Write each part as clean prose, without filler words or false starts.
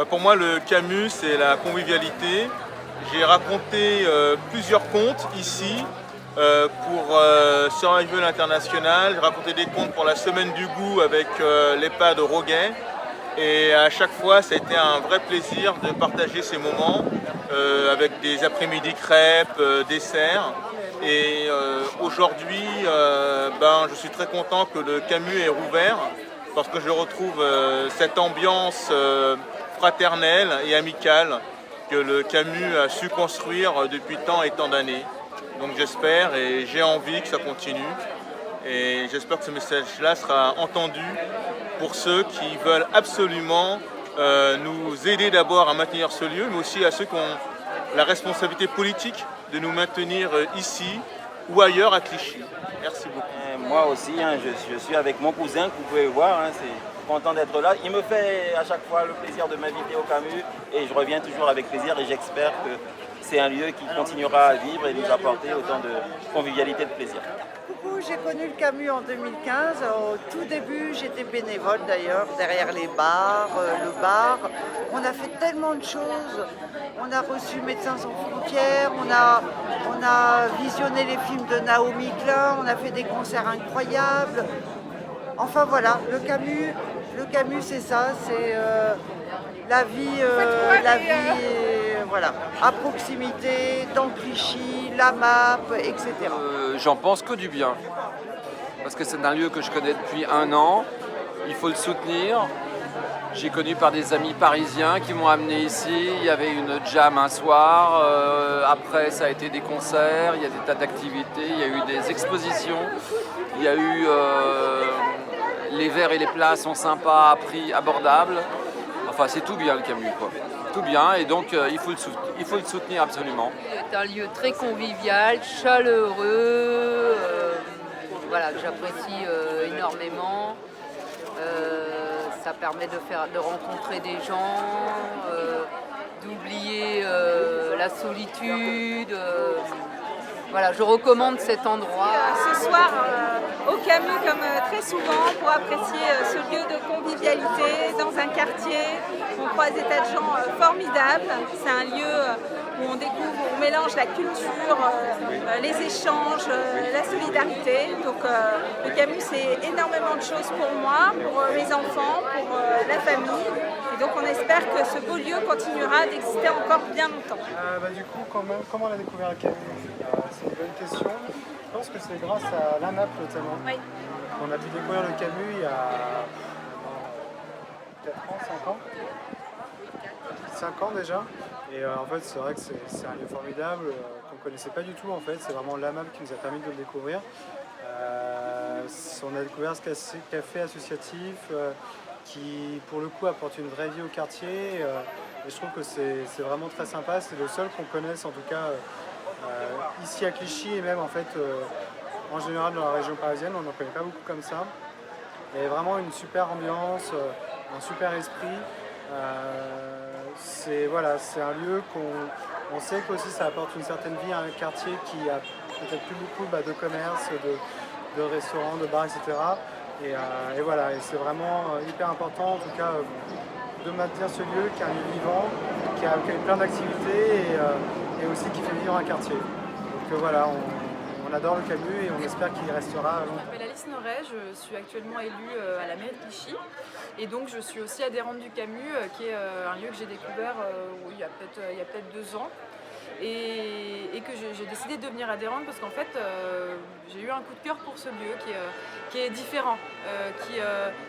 Pour moi, le Camus, c'est la convivialité. J'ai raconté plusieurs contes ici pour Survival International. J'ai raconté des contes pour la Semaine du Goût avec l'EHPAD Roguet. Et à chaque fois, ça a été un vrai plaisir de partager ces moments avec des après-midi crêpes, desserts. Et aujourd'hui, je suis très content que le Camus est rouvert parce que je retrouve cette ambiance fraternelle et amicale que le Camus a su construire depuis tant et tant d'années. Donc j'espère et j'ai envie que ça continue. Et j'espère que ce message-là sera entendu pour ceux qui veulent absolument nous aider d'abord à maintenir ce lieu, mais aussi à ceux qui ont la responsabilité politique de nous maintenir ici ou ailleurs à Clichy. Merci beaucoup. Moi aussi, je suis avec mon cousin que vous pouvez voir, c'est content d'être là. Il me fait à chaque fois le plaisir de m'inviter au Camus et je reviens toujours avec plaisir et j'espère que c'est un lieu qui continuera à vivre et nous apporter autant de convivialité et de plaisir. Coucou, j'ai connu le Camus en 2015. Au tout début, j'étais bénévole d'ailleurs, derrière les bars, le bar. On a fait tellement de choses. On a reçu Médecins sans frontières, on a visionné les films de Naomi Klein, on a fait des concerts incroyables. Enfin voilà, le Camus c'est ça, c'est la vie, voilà, à proximité, dans Clichy, la map, etc. J'en pense que du bien, parce que c'est un lieu que je connais depuis 1 an, il faut le soutenir. J'ai connu par des amis parisiens qui m'ont amené ici, il y avait une jam un soir, après ça a été des concerts, il y a des tas d'activités, il y a eu des expositions, il y a eu les verres et les plats sont sympas à prix abordable. Enfin, c'est tout bien le Camus, quoi. Tout bien, et donc il faut le soutenir absolument. C'est un lieu très convivial, chaleureux, voilà, que j'apprécie énormément. Ça permet de rencontrer des gens, d'oublier la solitude. Voilà, je recommande cet endroit. Ce soir, au Camus, comme très souvent, pour apprécier ce lieu de convivialité dans un quartier. On croise des tas de gens formidables. C'est un lieu où on découvre, on mélange la culture, les échanges, la solidarité. Donc le Camus, c'est énormément de choses pour moi, pour mes enfants, pour la famille. Et donc on espère que ce beau lieu continuera d'exister encore bien longtemps. Du coup, comment on a découvert le Camus? C'est une bonne question. Je pense que c'est grâce à l'ANAP notamment. Oui. On a pu découvrir le Camus il y a 4 ans, 5 ans. 5 ans déjà. Et en fait, c'est vrai que c'est un lieu formidable qu'on ne connaissait pas du tout en fait. C'est vraiment l'AMAP qui nous a permis de le découvrir. On a découvert ce café associatif qui, pour le coup, apporte une vraie vie au quartier. Et je trouve que c'est vraiment très sympa. C'est le seul qu'on connaisse en tout cas ici à Clichy et même en fait en général dans la région parisienne. On n'en connaît pas beaucoup comme ça. Il y a vraiment une super ambiance, un super esprit. C'est un lieu qu'on sait qu'aussi ça apporte une certaine vie à un quartier qui a peut-être plus beaucoup de commerces, de restaurants, de bars, etc. Et voilà, et c'est vraiment hyper important en tout cas de maintenir ce lieu qui est un lieu vivant, qui a plein d'activités et aussi qui fait vivre un quartier. Donc voilà, on adore le Camus et on espère qu'il restera longtemps. Je m'appelle Alice Noret, je suis actuellement élue à la mairie de Clichy et donc je suis aussi adhérente du Camus qui est un lieu que j'ai découvert il y a peut-être 2 ans et que j'ai décidé de devenir adhérente parce qu'en fait j'ai eu un coup de cœur pour ce lieu qui est différent, qui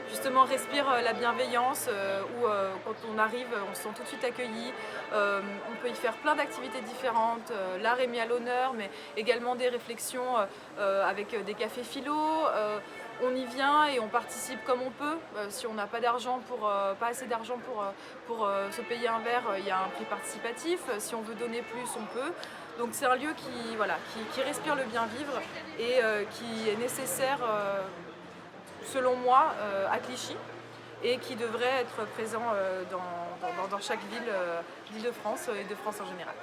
justement respire la bienveillance, où quand on arrive on se sent tout de suite accueilli, on peut y faire plein d'activités différentes, l'art est mis à l'honneur mais également des réflexions avec des cafés philo. On y vient et on participe comme on peut. Si on n'a pas assez d'argent pour se payer un verre, il y a un prix participatif. Si on veut donner plus, on peut. Donc c'est un lieu qui respire le bien vivre et qui est nécessaire, selon moi, à Clichy et qui devrait être présent dans chaque ville d'Île-de-France et de France en général.